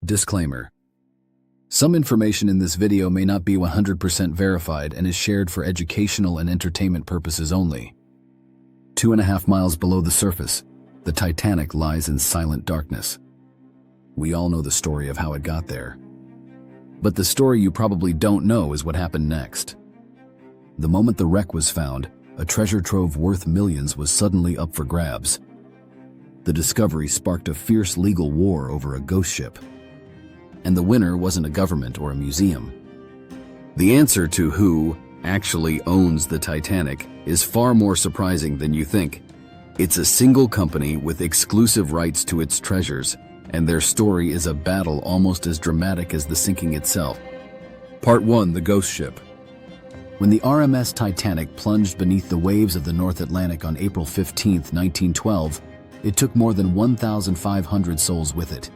Disclaimer. Some information in this video may not be 100% verified and is shared for educational and entertainment purposes only. 2.5 miles below the surface, the Titanic lies in silent darkness. We all know the story of how it got there. But the story you probably don't know is what happened next. The moment the wreck was found, a treasure trove worth millions was suddenly up for grabs. The discovery sparked a fierce legal war over a ghost ship. And the winner wasn't a government or a museum. The answer to who actually owns the Titanic is far more surprising than you think. It's a single company with exclusive rights to its treasures, and their story is a battle almost as dramatic as the sinking itself. Part 1: The Ghost Ship. When the RMS Titanic plunged beneath the waves of the North Atlantic on April 15, 1912, it took more than 1,500 souls with it.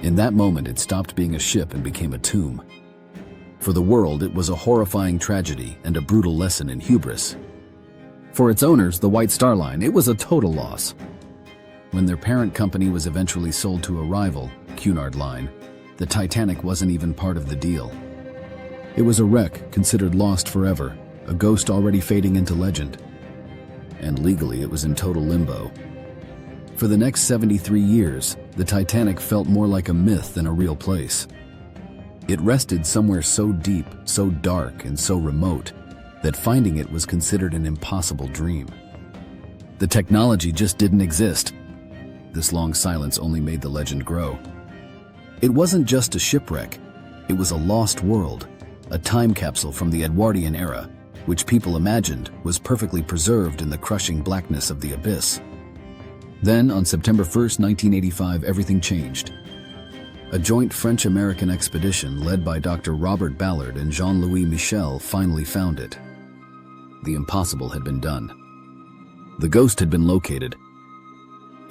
In that moment, it stopped being a ship and became a tomb. For the world, it was a horrifying tragedy and a brutal lesson in hubris. For its owners, the White Star Line, it was a total loss. When their parent company was eventually sold to a rival, Cunard Line, the Titanic wasn't even part of the deal. It was a wreck considered lost forever, a ghost already fading into legend. And legally, it was in total limbo. For the next 73 years, the Titanic felt more like a myth than a real place. It rested somewhere so deep, so dark, and so remote that finding it was considered an impossible dream. The technology just didn't exist. This long silence only made the legend grow. It wasn't just a shipwreck, it was a lost world, a time capsule from the Edwardian era, which people imagined was perfectly preserved in the crushing blackness of the abyss. Then, on September 1, 1985, everything changed. A joint French-American expedition led by Dr. Robert Ballard and Jean-Louis Michel finally found it. The impossible had been done. The ghost had been located.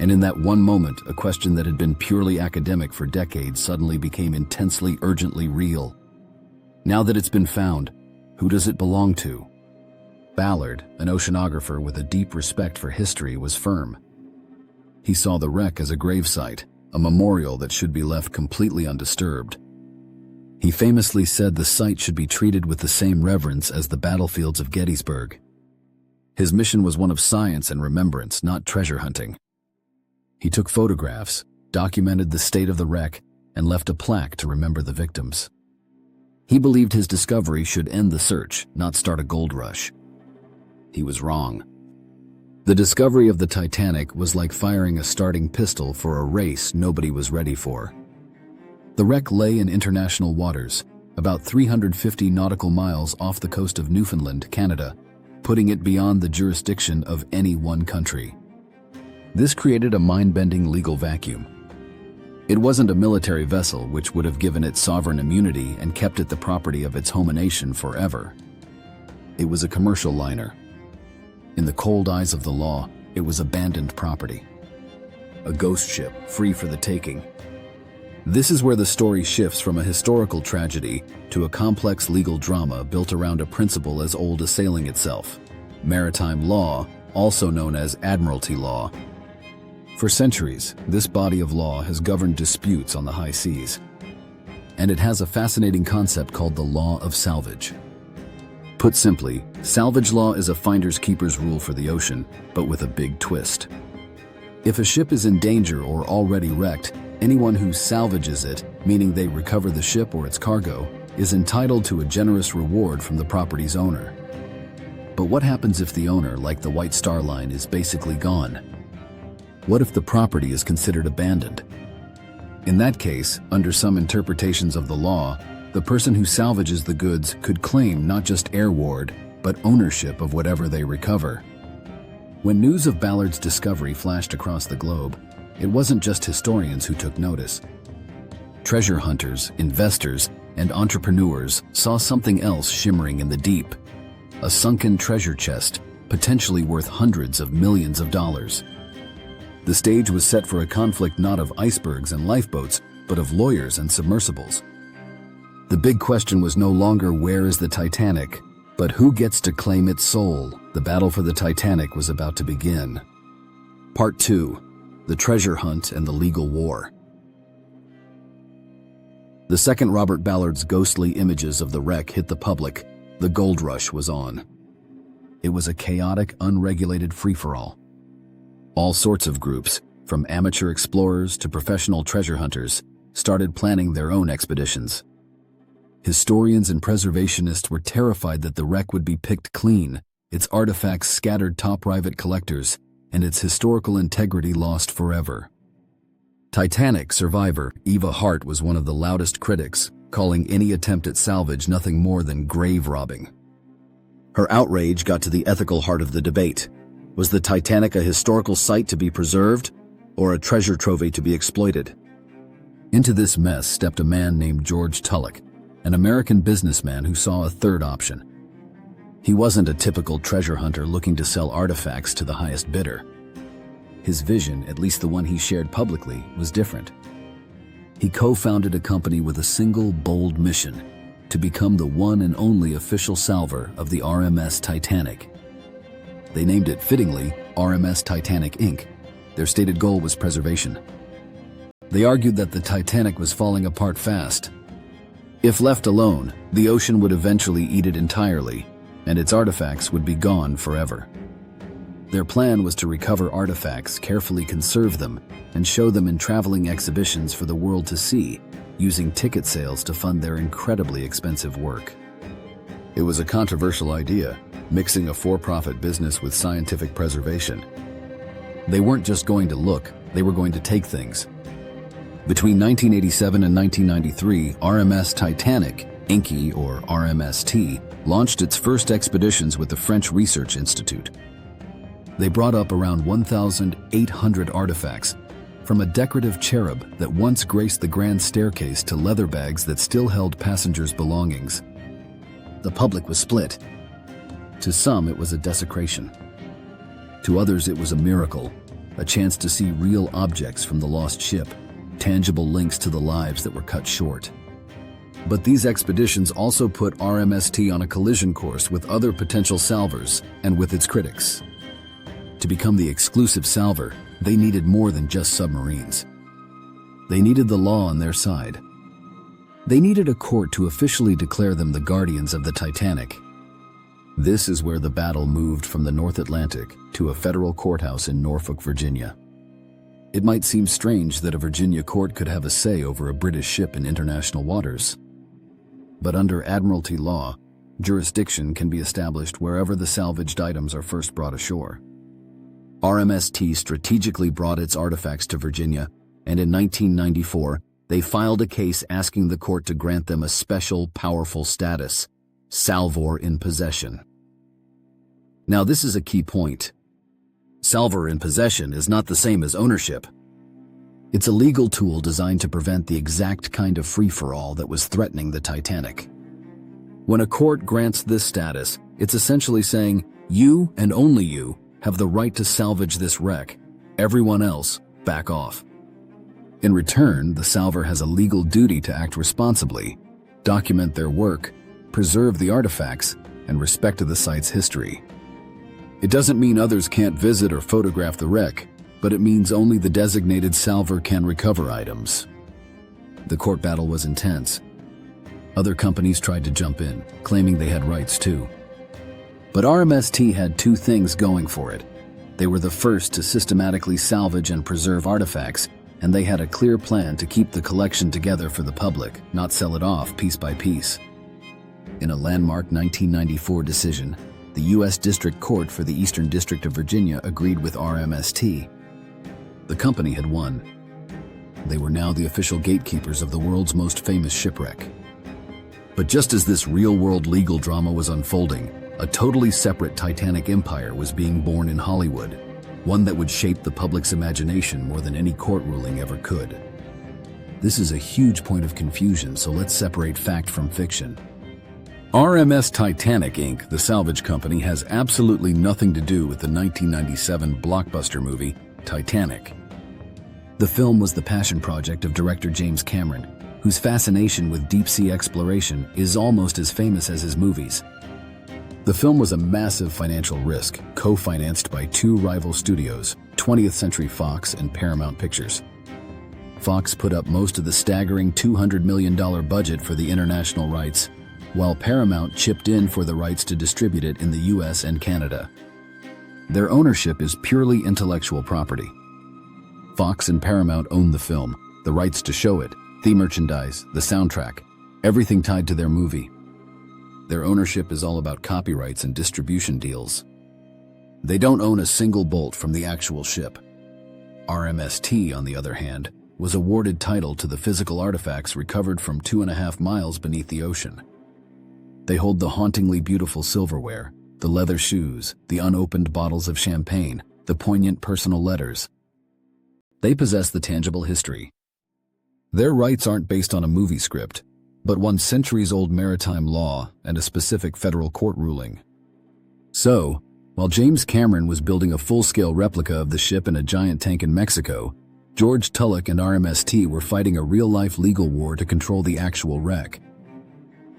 And in that one moment, a question that had been purely academic for decades suddenly became intensely, urgently real. Now that it's been found, who does it belong to? Ballard, an oceanographer with a deep respect for history, was firm. He saw the wreck as a gravesite, a memorial that should be left completely undisturbed. He famously said the site should be treated with the same reverence as the battlefields of Gettysburg. His mission was one of science and remembrance, not treasure hunting. He took photographs, documented the state of the wreck, and left a plaque to remember the victims. He believed his discovery should end the search, not start a gold rush. He was wrong. The discovery of the Titanic was like firing a starting pistol for a race nobody was ready for. The wreck lay in international waters, about 350 nautical miles off the coast of Newfoundland, Canada, putting it beyond the jurisdiction of any one country. This created a mind-bending legal vacuum. It wasn't a military vessel, which would have given it sovereign immunity and kept it the property of its home nation forever. It was a commercial liner. In the cold eyes of the law, it was abandoned property. A ghost ship, free for the taking. This is where the story shifts from a historical tragedy to a complex legal drama built around a principle as old as sailing itself: maritime law, also known as Admiralty Law. For centuries, this body of law has governed disputes on the high seas. And it has a fascinating concept called the law of salvage. Put simply, salvage law is a finder's keeper's rule for the ocean, but with a big twist. If a ship is in danger or already wrecked, anyone who salvages it, meaning they recover the ship or its cargo, is entitled to a generous reward from the property's owner. But what happens if the owner, like the White Star Line, is basically gone? What if the property is considered abandoned? In that case, under some interpretations of the law, the person who salvages the goods could claim not just airward, but ownership of whatever they recover. When news of Ballard's discovery flashed across the globe, it wasn't just historians who took notice. Treasure hunters, investors, and entrepreneurs saw something else shimmering in the deep: a sunken treasure chest, potentially worth hundreds of millions of dollars. The stage was set for a conflict not of icebergs and lifeboats, but of lawyers and submersibles. The big question was no longer where is the Titanic, but who gets to claim its soul. The battle for the Titanic was about to begin. Part 2: The Treasure Hunt and the Legal War. The second Robert Ballard's ghostly images of the wreck hit the public, the gold rush was on. It was a chaotic, unregulated free-for-all. All sorts of groups, from amateur explorers to professional treasure hunters, started planning their own expeditions. Historians and preservationists were terrified that the wreck would be picked clean, its artifacts scattered to private collectors, and its historical integrity lost forever. Titanic survivor Eva Hart was one of the loudest critics, calling any attempt at salvage nothing more than grave robbing. Her outrage got to the ethical heart of the debate. Was the Titanic a historical site to be preserved, or a treasure trove to be exploited? Into this mess stepped a man named George Tulloch, an American businessman who saw a third option. He wasn't a typical treasure hunter looking to sell artifacts to the highest bidder. His vision, at least the one he shared publicly, was different. He co-founded a company with a single, bold mission: to become the one and only official salvor of the RMS Titanic. They named it fittingly RMS Titanic Inc. Their stated goal was preservation. They argued that the Titanic was falling apart fast. If left alone, the ocean would eventually eat it entirely, and its artifacts would be gone forever. Their plan was to recover artifacts, carefully conserve them, and show them in traveling exhibitions for the world to see, using ticket sales to fund their incredibly expensive work. It was a controversial idea, mixing a for-profit business with scientific preservation. They weren't just going to look, they were going to take things. Between 1987 and 1993, RMS Titanic Inc, or RMST, launched its first expeditions with the French Research Institute. They brought up around 1,800 artifacts, from a decorative cherub that once graced the grand staircase to leather bags that still held passengers' belongings. The public was split. To some, it was a desecration. To others, it was a miracle, a chance to see real objects from the lost ship, tangible links to the lives that were cut short. But these expeditions also put RMST on a collision course with other potential salvors and with its critics. To become the exclusive salvor, they needed more than just submarines. They needed the law on their side. They needed a court to officially declare them the guardians of the Titanic. This is where the battle moved from the North Atlantic to a federal courthouse in Norfolk, Virginia. It might seem strange that a Virginia court could have a say over a British ship in international waters. But under Admiralty Law, jurisdiction can be established wherever the salvaged items are first brought ashore. RMST strategically brought its artifacts to Virginia, and in 1994, they filed a case asking the court to grant them a special, powerful status: Salvor-in-possession. Now, this is a key point. Salvor-in-possession is not the same as ownership. It's a legal tool designed to prevent the exact kind of free-for-all that was threatening the Titanic. When a court grants this status, it's essentially saying, you and only you have the right to salvage this wreck. Everyone else, back off. In return, the salvor has a legal duty to act responsibly, document their work, preserve the artifacts, and respect the site's history. It doesn't mean others can't visit or photograph the wreck, but it means only the designated salvor can recover items. The court battle was intense. Other companies tried to jump in, claiming they had rights too. But RMST had two things going for it. They were the first to systematically salvage and preserve artifacts, and they had a clear plan to keep the collection together for the public, not sell it off piece by piece. In a landmark 1994 decision, the U.S. District Court for the Eastern District of Virginia agreed with RMST. The company had won. They were now the official gatekeepers of the world's most famous shipwreck. But just as this real-world legal drama was unfolding, a totally separate Titanic empire was being born in Hollywood, one that would shape the public's imagination more than any court ruling ever could. This is a huge point of confusion, so let's separate fact from fiction. RMS Titanic Inc., the salvage company, has absolutely nothing to do with the 1997 blockbuster movie, Titanic. The film was the passion project of director James Cameron, whose fascination with deep-sea exploration is almost as famous as his movies. The film was a massive financial risk, co-financed by two rival studios, 20th Century Fox and Paramount Pictures. Fox put up most of the staggering $200 million budget for the international rights, while Paramount chipped in for the rights to distribute it in the US and Canada. Their ownership is purely intellectual property. Fox and Paramount own the film, the rights to show it, the merchandise, the soundtrack, everything tied to their movie. Their ownership is all about copyrights and distribution deals. They don't own a single bolt from the actual ship. RMS T, on the other hand, was awarded title to the physical artifacts recovered from 2.5 miles beneath the ocean. They hold the hauntingly beautiful silverware, the leather shoes, the unopened bottles of champagne, the poignant personal letters. They possess the tangible history. Their rights aren't based on a movie script, but one centuries-old maritime law and a specific federal court ruling. So, while James Cameron was building a full-scale replica of the ship in a giant tank in Mexico, George Tulloch and RMS T were fighting a real-life legal war to control the actual wreck.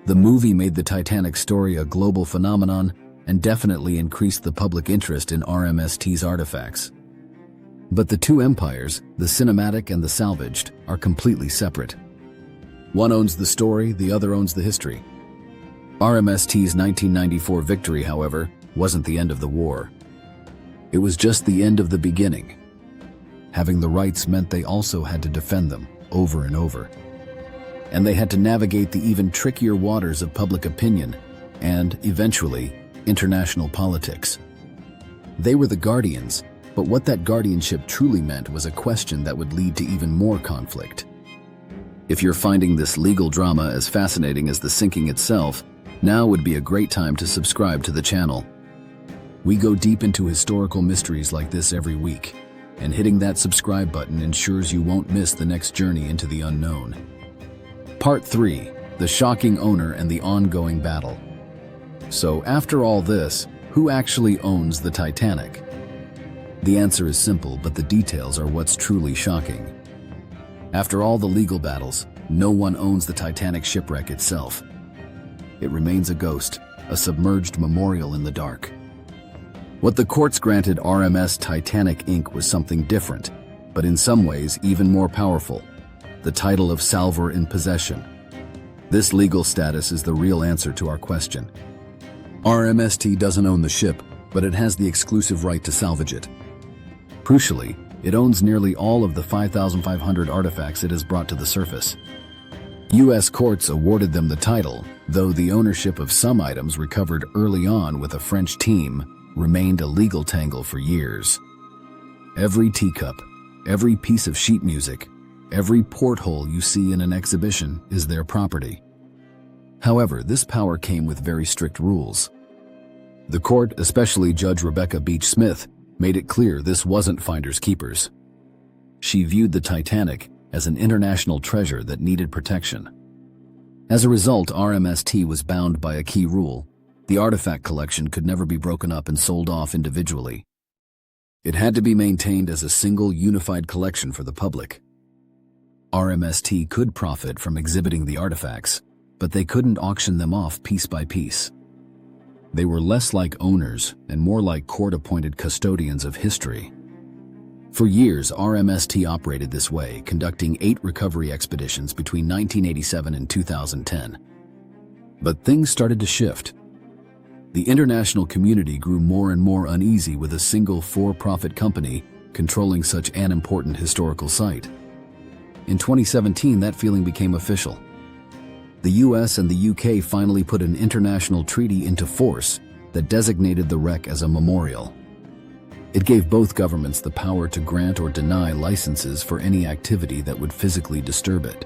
The movie made the Titanic story a global phenomenon and definitely increased the public interest in RMS T's artifacts. But the two empires, the cinematic and the salvaged, are completely separate. One owns the story, the other owns the history. RMS T's 1994 victory, however, wasn't the end of the war. It was just the end of the beginning. Having the rights meant they also had to defend them over and over. And they had to navigate the even trickier waters of public opinion and, eventually, international politics. They were the guardians, but what that guardianship truly meant was a question that would lead to even more conflict. If you're finding this legal drama as fascinating as the sinking itself, now would be a great time to subscribe to the channel. We go deep into historical mysteries like this every week, and hitting that subscribe button ensures you won't miss the next journey into the unknown. Part 3: The Shocking Owner and the Ongoing Battle. So, after all this, who actually owns the Titanic? The answer is simple, but the details are what's truly shocking. After all the legal battles, no one owns the Titanic shipwreck itself. It remains a ghost, a submerged memorial in the dark. What the courts granted RMS Titanic Inc. was something different, but in some ways even more powerful: the title of Salvor-in-possession. This legal status is the real answer to our question. RMS T doesn't own the ship, but it has the exclusive right to salvage it. Crucially, it owns nearly all of the 5,500 artifacts it has brought to the surface. U.S. courts awarded them the title, though the ownership of some items recovered early on with a French team remained a legal tangle for years. Every teacup, every piece of sheet music, every porthole you see in an exhibition is their property. However, this power came with very strict rules. The court, especially Judge Rebecca Beach Smith, made it clear this wasn't finders keepers. She viewed the Titanic as an international treasure that needed protection. As a result, RMS T was bound by a key rule: the artifact collection could never be broken up and sold off individually. It had to be maintained as a single, unified collection for the public. RMS T could profit from exhibiting the artifacts, but they couldn't auction them off piece by piece. They were less like owners and more like court-appointed custodians of history. For years, RMS T operated this way, conducting 8 recovery expeditions between 1987 and 2010. But things started to shift. The international community grew more and more uneasy with a single for-profit company controlling such an important historical site. In 2017, that feeling became official. The US and the UK finally put an international treaty into force that designated the wreck as a memorial. It gave both governments the power to grant or deny licenses for any activity that would physically disturb it.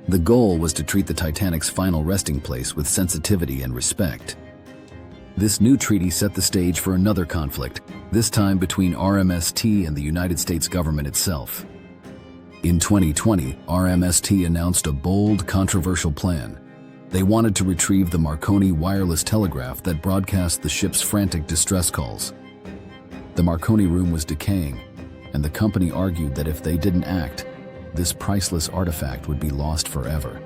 The goal was to treat the Titanic's final resting place with sensitivity and respect. This new treaty set the stage for another conflict, this time between RMS T and the United States government itself. In 2020, RMS T announced a bold, controversial plan. They wanted to retrieve the Marconi wireless telegraph that broadcast the ship's frantic distress calls. The Marconi room was decaying, and the company argued that if they didn't act, this priceless artifact would be lost forever.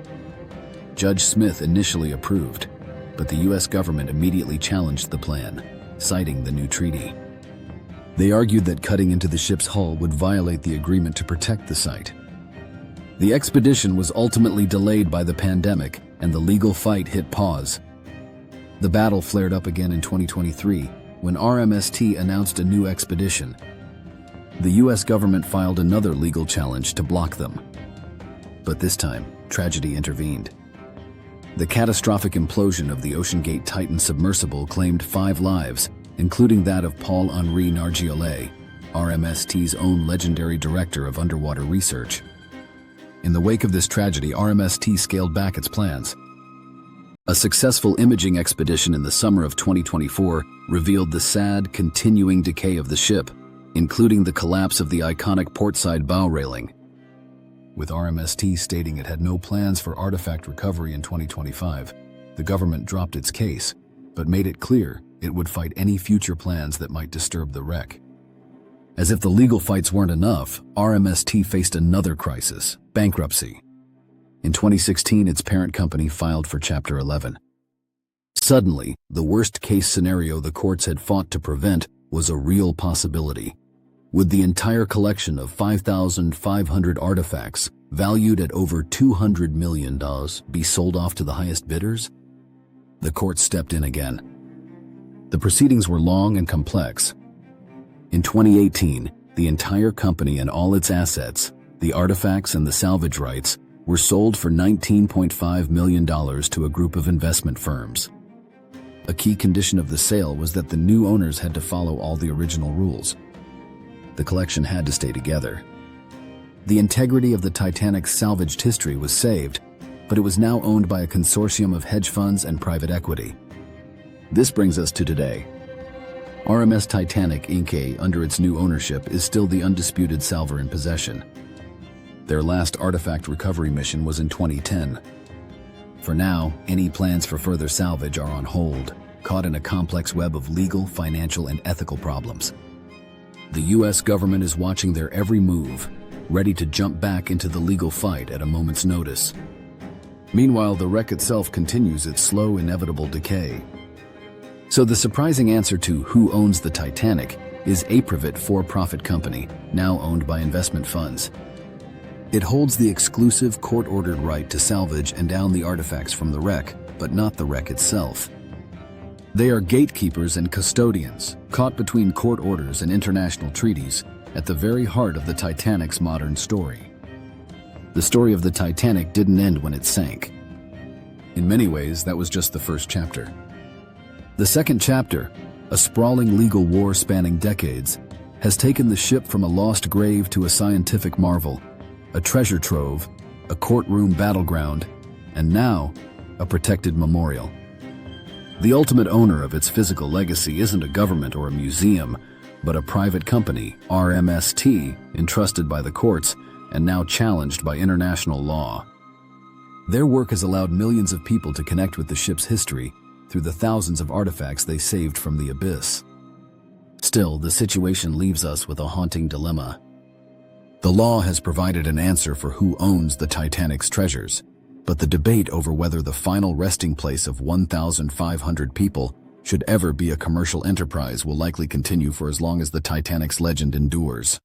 Judge Smith initially approved, but the US government immediately challenged the plan, citing the new treaty. They argued that cutting into the ship's hull would violate the agreement to protect the site. The expedition was ultimately delayed by the pandemic, and the legal fight hit pause. The battle flared up again in 2023, when RMS announced a new expedition. The US government filed another legal challenge to block them. But this time, tragedy intervened. The catastrophic implosion of the OceanGate Titan submersible claimed 5 lives, including that of Paul-Henri Nargeolet, RMST's own legendary director of underwater research. In the wake of this tragedy, RMST scaled back its plans. A successful imaging expedition in the summer of 2024 revealed the sad, continuing decay of the ship, including the collapse of the iconic portside bow railing. With RMST stating it had no plans for artifact recovery in 2025, the government dropped its case, but made it clear it would fight any future plans that might disturb the wreck. As if the legal fights weren't enough, RMST faced another crisis: bankruptcy. In 2016, its parent company filed for Chapter 11. Suddenly, the worst-case scenario the courts had fought to prevent was a real possibility. Would the entire collection of 5,500 artifacts, valued at over $200 million, be sold off to the highest bidders? The court stepped in again. The proceedings were long and complex. In 2018, the entire company and all its assets, the artifacts and the salvage rights, were sold for $19.5 million to a group of investment firms. A key condition of the sale was that the new owners had to follow all the original rules. The collection had to stay together. The integrity of the Titanic's salvaged history was saved, but it was now owned by a consortium of hedge funds and private equity. This brings us to today. RMS Titanic Inc., under its new ownership, is still the undisputed Salvor-in-possession. Their last artifact recovery mission was in 2010. For now, any plans for further salvage are on hold, caught in a complex web of legal, financial, and ethical problems. The US government is watching their every move, ready to jump back into the legal fight at a moment's notice. Meanwhile, the wreck itself continues its slow, inevitable decay. So the surprising answer to who owns the Titanic is Apravit for-profit company, now owned by investment funds. It holds the exclusive court-ordered right to salvage and down the artifacts from the wreck, but not the wreck itself. They are gatekeepers and custodians, caught between court orders and international treaties, at the very heart of the Titanic's modern story. The story of the Titanic didn't end when it sank. In many ways, that was just the first chapter. The second chapter, a sprawling legal war spanning decades, has taken the ship from a lost grave to a scientific marvel, a treasure trove, a courtroom battleground, and now, a protected memorial. The ultimate owner of its physical legacy isn't a government or a museum, but a private company, RMS, entrusted by the courts and now challenged by international law. Their work has allowed millions of people to connect with the ship's history through the thousands of artifacts they saved from the abyss. Still, the situation leaves us with a haunting dilemma. The law has provided an answer for who owns the Titanic's treasures, but the debate over whether the final resting place of 1,500 people should ever be a commercial enterprise will likely continue for as long as the Titanic's legend endures.